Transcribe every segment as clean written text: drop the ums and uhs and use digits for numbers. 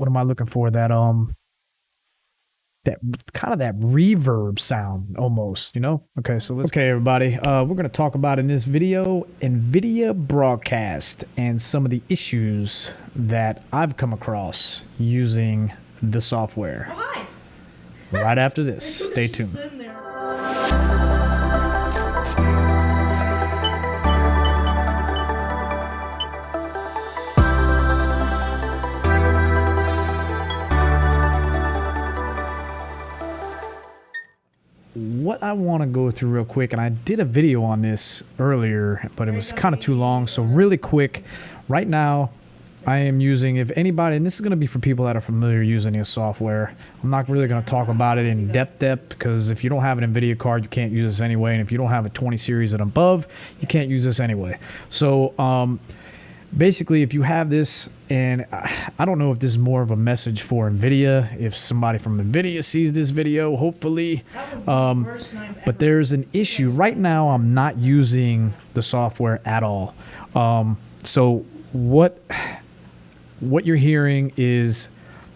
what am I looking for? That kind of that reverb sound almost, you know? Okay, so let's okay everybody. We're gonna talk about in this video Nvidia broadcast and some of the issues that I've come across using the software. Oh, hi. Right after this. Stay tuned. What I want to go through real quick, and I did a video on this earlier, but it was kind of too long. So really quick, right now, I am using, if anybody, and this is going to be for people that are familiar using this software. I'm not really going to talk about it in depth because if you don't have an Nvidia card, you can't use this anyway. And if you don't have a 20 series and above, you can't use this anyway. So basically, if you have this, and I don't know if this is more of a message for Nvidia, if somebody from Nvidia sees this video, hopefully. But there's an issue. Right now, I'm not using the software at all. So what you're hearing is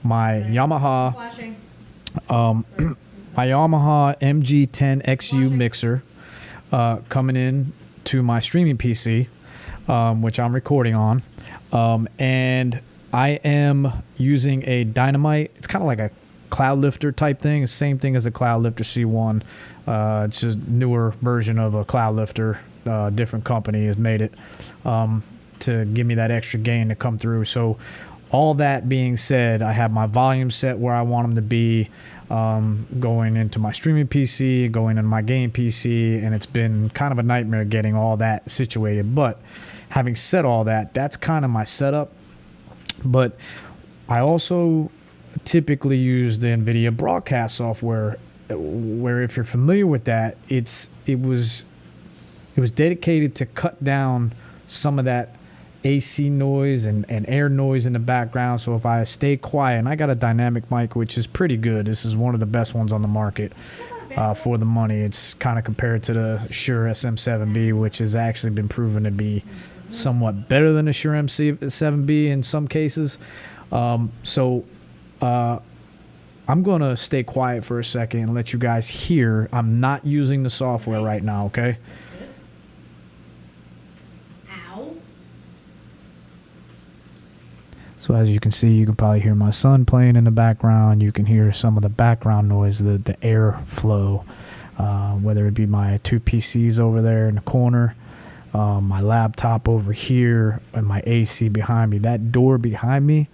my Yamaha, my Yamaha MG10XU mixer coming in to my streaming PC. Which I'm recording on, and I am using a Dynamite. It's kind of like a Cloud Lifter type thing. It's the same thing as a Cloud Lifter C1. It's a newer version of a Cloud Lifter. Different company has made it to give me that extra gain to come through. So all that being said, I have my volume set where I want them to be, going into my streaming PC, going in my game PC, and it's been kind of a nightmare getting all that situated. But having said all that, that's kind of my setup. But I also typically use the Nvidia broadcast software, where if you're familiar with that, it was dedicated to cut down some of that AC noise and air noise in the background. So if I stay quiet, and I got a dynamic mic, which is pretty good. This is one of the best ones on the market for the money. It's kind of compared to the Shure SM7B, which has actually been proven to be somewhat better than the Shure SM7B in some cases. I'm going to stay quiet for a second and let you guys hear. I'm not using the software right now, okay? So as you can see, you can probably hear my son playing in the background. You can hear some of the background noise, the airflow, whether it be my two PCs over there in the corner, my laptop over here, and my AC behind me. That door behind me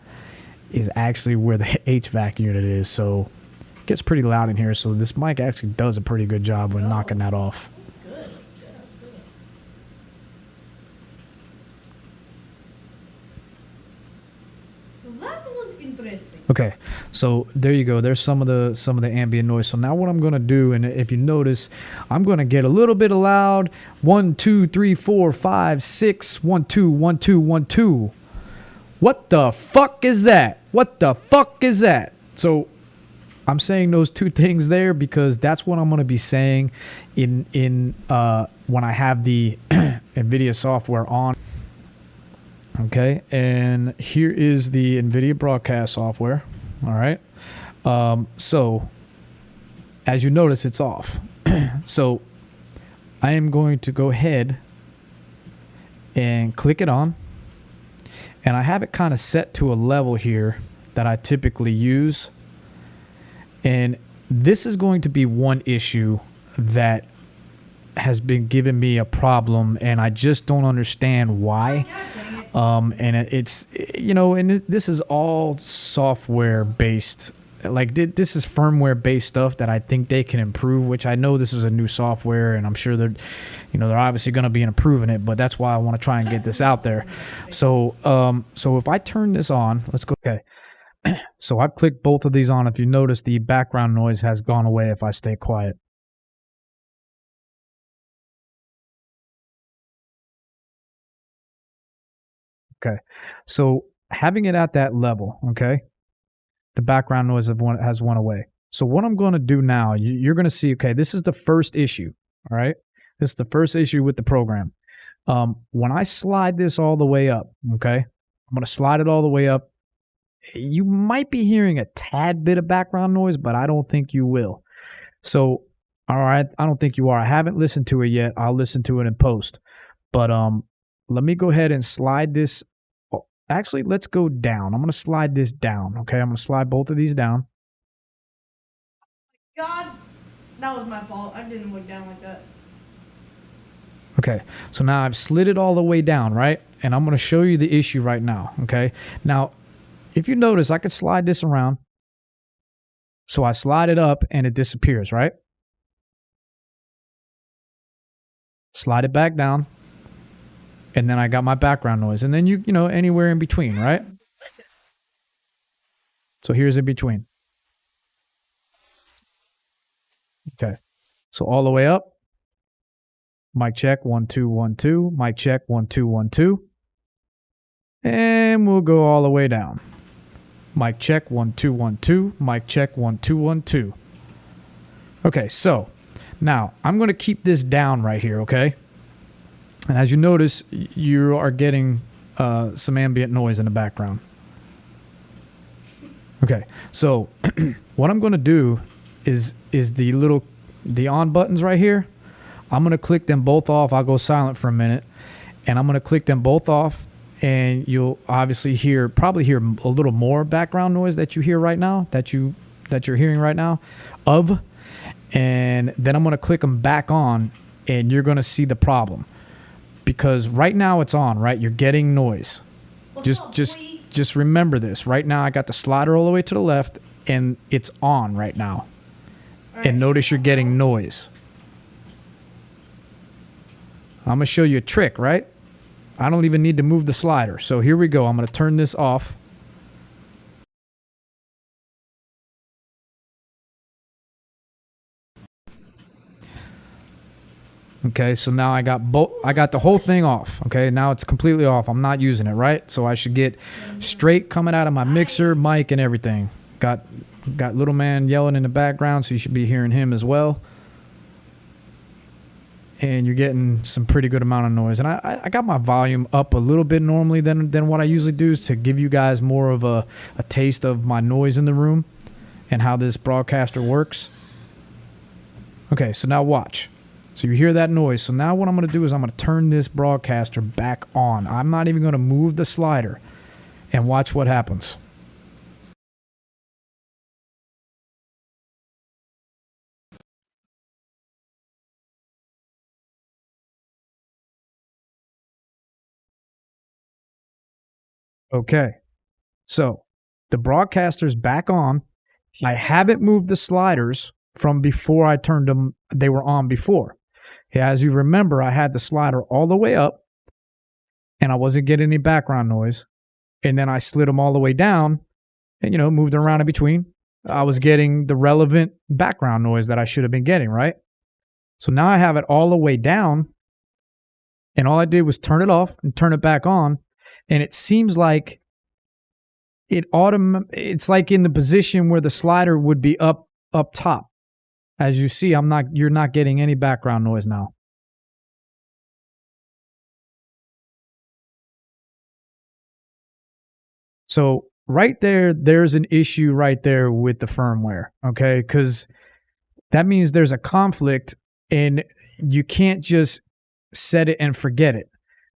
is actually where the HVAC unit is. So it gets pretty loud in here. So this mic actually does a pretty good job with knocking that off. Okay, so there you go. There's some of the ambient noise. So now what I'm gonna do, and if you notice, I'm gonna get a little bit of loud. 1, 2, 3, 4, 5, 6. 1, 2, 1, 2, 1, 2. What the fuck is that? What the fuck is that? So I'm saying those two things there because that's what I'm gonna be saying in when I have the Nvidia software on. Okay, and here is the Nvidia broadcast software. All right, so as you notice, it's off. So I am going to go ahead and click it on, and I have it kind of set to a level here that I typically use. And this is going to be one issue that has been giving me a problem, and I just don't understand why. And it's, you know, and this is all software based. Like this is firmware based stuff that I think they can improve, which I know this is a new software and I'm sure they're obviously going to be improving it, but that's why I want to try and get this out there. So, so if I turn this on, let's go. Okay. So I've clicked both of these on. If you notice, the background noise has gone away if I stay quiet. Okay, so having it at that level, okay, the background noise has went away. So what I'm going to do now, you're going to see, okay, this is the first issue, all right? This is the first issue with the program. When I slide this all the way up, okay, I'm going to slide it all the way up. You might be hearing a tad bit of background noise, but I don't think you will. So, all right, I don't think you are. I haven't listened to it yet. I'll listen to it in post. But let me go ahead and slide this. Actually, let's go down. I'm going to slide this down, okay? I'm going to slide both of these down. God, that was my fault. I didn't look down like that. Okay, so now I've slid it all the way down, right? And I'm going to show you the issue right now, okay? Now, if you notice, I could slide this around. So I slide it up and it disappears, right? Slide it back down. And then I got my background noise. And then you know, anywhere in between, right? So here's in between. Okay. So all the way up. Mic check, 1, 2, 1, 2. Mic check, 1, 2, 1, 2. And we'll go all the way down. Mic check, 1, 2, 1, 2. Mic check, 1, 2, 1, 2. Okay, so now I'm going to keep this down right here, okay? And as you notice, you are getting some ambient noise in the background. Okay, so what I'm going to do is the on buttons right here. I'm going to click them both off. I'll go silent for a minute. And I'm going to click them both off. And you'll obviously probably hear a little more background noise that you hear right now, that you're hearing right now, and then I'm going to click them back on, and you're going to see the problem, because right now it's on, right? You're getting noise. Just remember this. Right now I got the slider all the way to the left, and it's on right now. Right. And notice you're getting noise. I'm going to show you a trick, right? I don't even need to move the slider. So here we go. I'm going to turn this off. Okay, so now I got the whole thing off. Okay, now it's completely off. I'm not using it, right? So I should get straight coming out of my mixer, mic, and everything. Got little man yelling in the background, so you should be hearing him as well. And you're getting some pretty good amount of noise. And I got my volume up a little bit normally than what I usually do, to give you guys more of a taste of my noise in the room and how this broadcaster works. Okay, so now watch. So you hear that noise. So now what I'm going to do is I'm going to turn this broadcaster back on. I'm not even going to move the slider, and watch what happens. Okay, so the broadcaster's back on. I haven't moved the sliders from before I turned them. They were on before. As you remember, I had the slider all the way up, and I wasn't getting any background noise. And then I slid them all the way down and, moved them around in between. I was getting the relevant background noise that I should have been getting, right? So now I have it all the way down, and all I did was turn it off and turn it back on. And it seems like it's like in the position where the slider would be up top. As you see, you're not getting any background noise now. So right there's an issue right there with the firmware, okay? Because that means there's a conflict, and you can't just set it and forget it.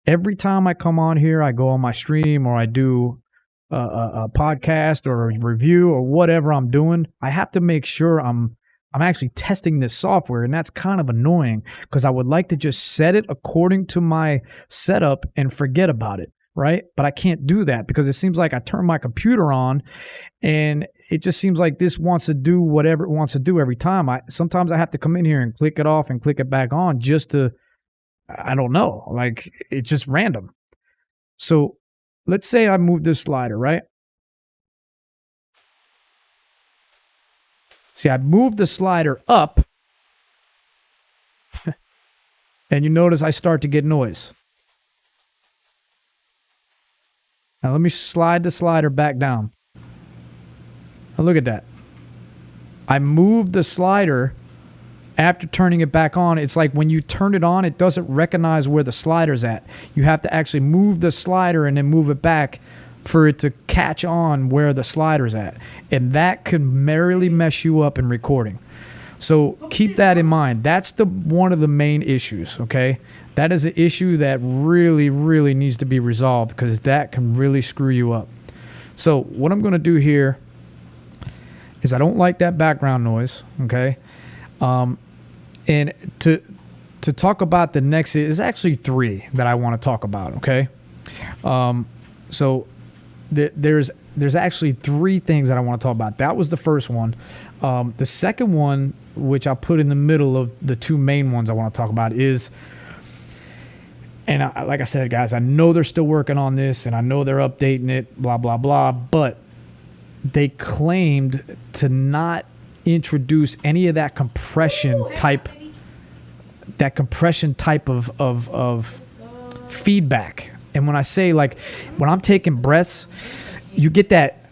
Every time I come on here, I go on my stream, or I do a podcast or a review or whatever I'm doing, I have to make sure I'm actually testing this software, and that's kind of annoying, because I would like to just set it according to my setup and forget about it, right? But I can't do that, because it seems like I turn my computer on, and it just seems like this wants to do whatever it wants to do every time. Sometimes I have to come in here and click it off and click it back on just to, I don't know, like it's just random. So let's say I move this slider, right? See, I moved the slider up, and you notice I start to get noise. Now let me slide the slider back down. Now look at that. I moved the slider after turning it back on. It's like when you turn it on, it doesn't recognize where the slider's at. You have to actually move the slider and then move it back for it to catch on where the slider's at. And that can merely mess you up in recording. So keep that in mind. That's one of the main issues, okay? That is an issue that really, really needs to be resolved because that can really screw you up. So what I'm going to do here is I don't like that background noise, okay? And to talk about the next is actually 3 that I want to talk about, okay? So there's actually 3 things that I want to talk about. That was the first one. The second one, which I'll put in the middle of the 2 main ones I want to talk about, is, and like I said, guys, I know they're still working on this, and I know they're updating it, blah, blah, blah, but they claimed to not introduce any of that compression type of feedback. And when I say, like, when I'm taking breaths, you get that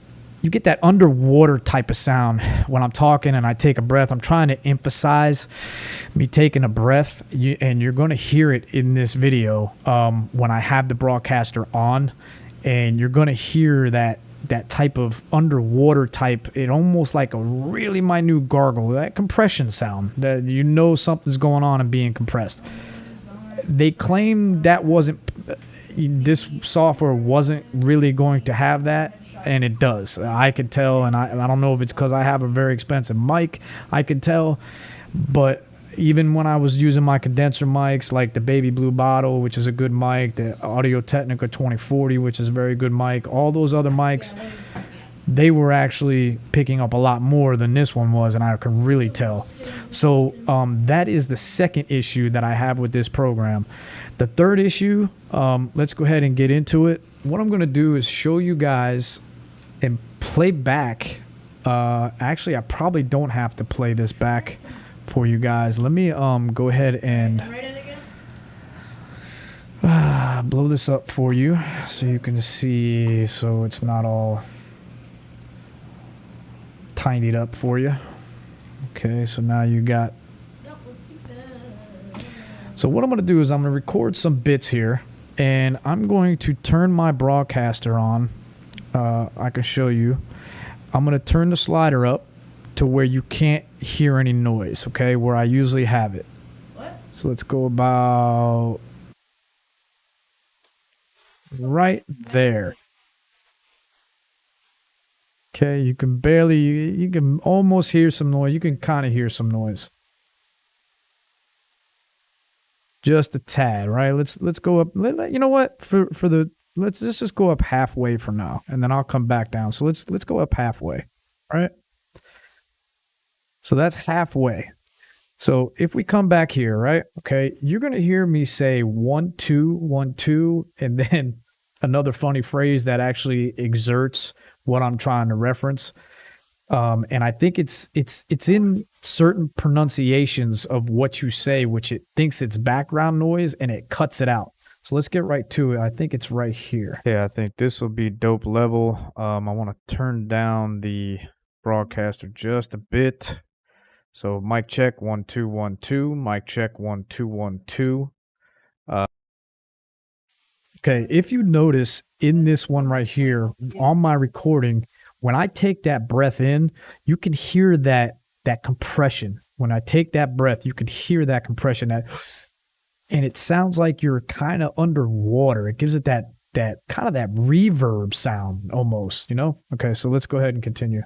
underwater type of sound when I'm talking and I take a breath. I'm trying to emphasize me taking a breath, and you're going to hear it in this video when I have the broadcaster on, and you're going to hear that type of underwater type, it almost like a really minute gargle, that compression sound that you know something's going on and being compressed. They claim that this software wasn't really going to have that, and it does. I could tell, and I don't know if it's because I have a very expensive mic, I could tell, but even when I was using my condenser mics, like the Baby Blue Bottle, which is a good mic, the Audio Technica 2040, which is a very good mic, all those other mics, they were actually picking up a lot more than this one was, and I can really tell. So that is the second issue that I have with this program. The third issue, let's go ahead and get into it. What I'm going to do is show you guys and play back. Actually, I probably don't have to play this back for you guys. Let me go ahead and blow this up for you so you can see, so it's not all tidied up for you. Okay, so now you got. So what I'm going to do is I'm going to record some bits here, and I'm going to turn my broadcaster on. I can show you. I'm going to turn the slider up to where you can't hear any noise, okay, where I usually have it. What? So let's go about right there. Okay, you can barely, you can almost hear some noise. You can kind of hear some noise. Just a tad, right? Let's go up. You know what? Let's just go up halfway for now, and then I'll come back down. So let's go up halfway, right? So that's halfway. So if we come back here, right? Okay, you're gonna hear me say 1 2 1 2, and then another funny phrase that actually exerts what I'm trying to reference. And I think it's in certain pronunciations of what you say, which it thinks it's background noise and it cuts it out. So let's get right to it. I think it's right here. Yeah, I think this will be dope level. I want to turn down the broadcaster just a bit. So mic check 1 2 1 2. Mic check 1 2 1 2. Okay, if you notice in this one right here on my recording, when I take that breath in, you can hear that compression. When I take that breath, you can hear that compression, and it sounds like you're kind of underwater. It gives it that kind of that reverb sound almost, you know? Okay, so let's go ahead and continue.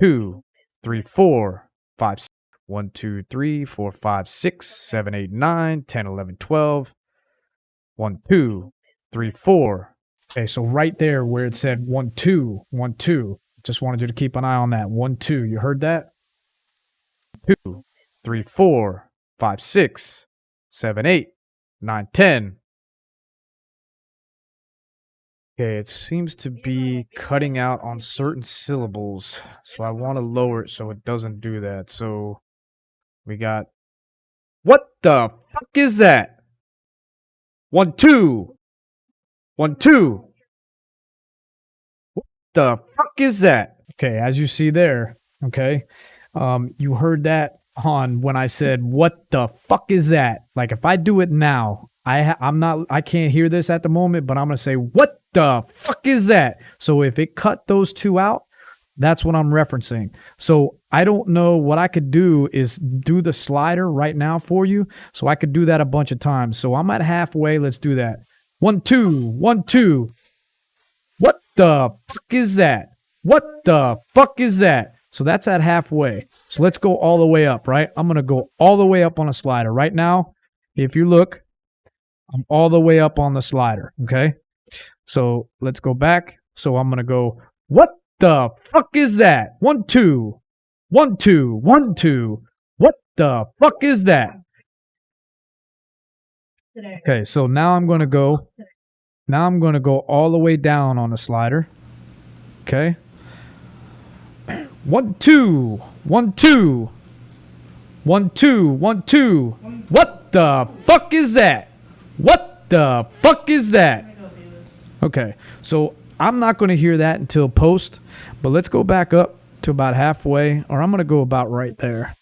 2 3 4 5 6. 1 2 3 4 5 6 7 8 9 10 11 12. 1 2 3 4. Okay, so right there where it said 1 2 1 2, just wanted you to keep an eye on that. 1 2, you heard that? 2 3 4 5 6 7 8 9 10. Okay, it seems to be cutting out on certain syllables, so I want to lower it so it doesn't do that. So we got, what the fuck is that? 1 2 1 2. What the fuck is that? Okay, as you see there, okay, you heard that on when I said, what the fuck is that? Like if I do it now, I can't hear this at the moment, but I'm gonna say, what the fuck is that? So if it cut those two out, that's what I'm referencing. So I don't know what I could do is do the slider right now for you. So I could do that a bunch of times. So I'm at halfway. Let's do that. 1, 2, 1, 2. What the fuck is that? What the fuck is that? So that's at halfway. So let's go all the way up, right? I'm going to go all the way up on a slider. Right now, if you look, I'm all the way up on the slider, okay? So let's go back. So I'm going to go, what the fuck is that? 1, 2. 1, 2. 1, 2. What the fuck is that? Okay, so now I'm going to go. Now I'm going to go all the way down on the slider. Okay. 1, 2. 1, 2. 1, 2. 1, 2. What the fuck is that? What the fuck is that? Okay, so I'm not going to hear that until post, but let's go back up to about halfway, or I'm going to go about right there.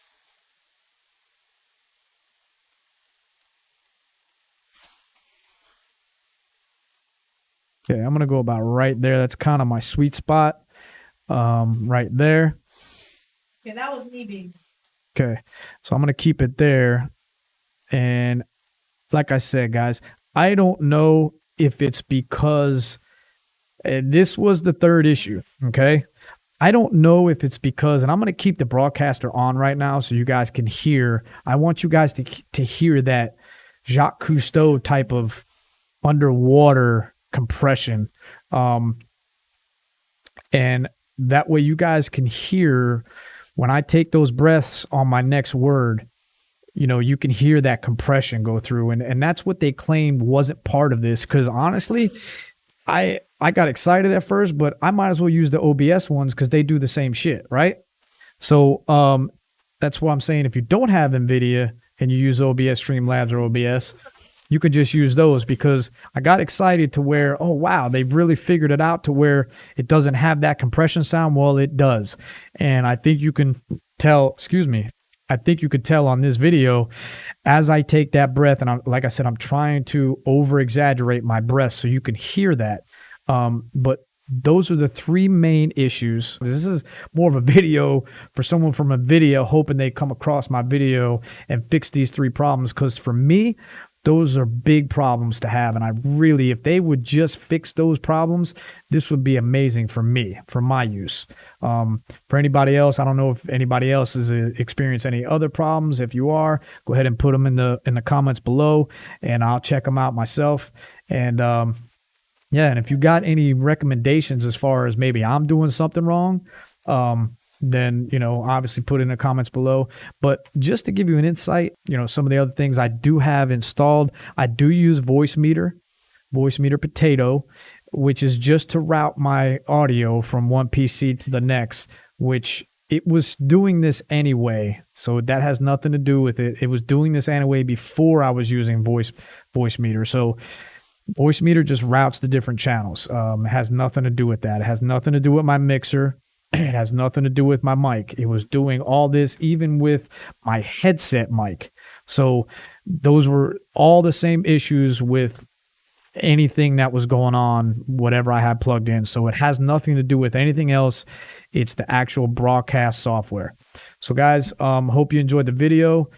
Okay, I'm going to go about right there. That's kind of my sweet spot, right there. Okay, that was me being. Okay, so I'm going to keep it there. And like I said, guys, I don't know if it's because this was the third issue, okay? I don't know if it's because, and I'm going to keep the broadcaster on right now so you guys can hear. I want you guys to hear that Jacques Cousteau type of underwater compression. And that way you guys can hear when I take those breaths on my next word, you know, you can hear that compression go through. And that's what they claimed wasn't part of this. Because honestly, I got excited at first, but I might as well use the OBS ones because they do the same shit, right? So that's what I'm saying. If you don't have Nvidia and you use OBS, Streamlabs, or OBS, you could just use those, because I got excited to where, oh, wow, they've really figured it out to where it doesn't have that compression sound. Well, it does. And I think you can tell, I think you could tell on this video as I take that breath, and like I said, I'm trying to over exaggerate my breath so you can hear that. But those are the three main issues. This is more of a video for someone from Nvidia, hoping they come across my video and fix these three problems. Because for me, those are big problems to have. And I really, if they would just fix those problems, this would be amazing for me, for my use. For anybody else, I don't know if anybody else has experienced any other problems. If you are, go ahead and put them in the comments below, and I'll check them out myself. And yeah, and if you got any recommendations as far as maybe I'm doing something wrong, then, you know, obviously put in the comments below. But just to give you an insight, you know, some of the other things I do have installed, I do use Voice Meter Potato, which is just to route my audio from one PC to the next, which it was doing this anyway. So that has nothing to do with it. It was doing this anyway before I was using Voice Meter. So Voice Meter just routes the different channels. It has nothing to do with that. It has nothing to do with my mixer. It has nothing to do with my mic. It was doing all this even with my headset mic. So those were all the same issues with anything that was going on, whatever I had plugged in. So it has nothing to do with anything else. It's the actual broadcast software. So guys, hope you enjoyed the video.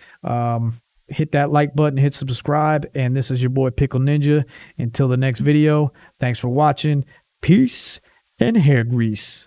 Hit that like button, hit subscribe, and this is your boy Pickle Ninja. Until the next video, thanks for watching. Peace and hair grease.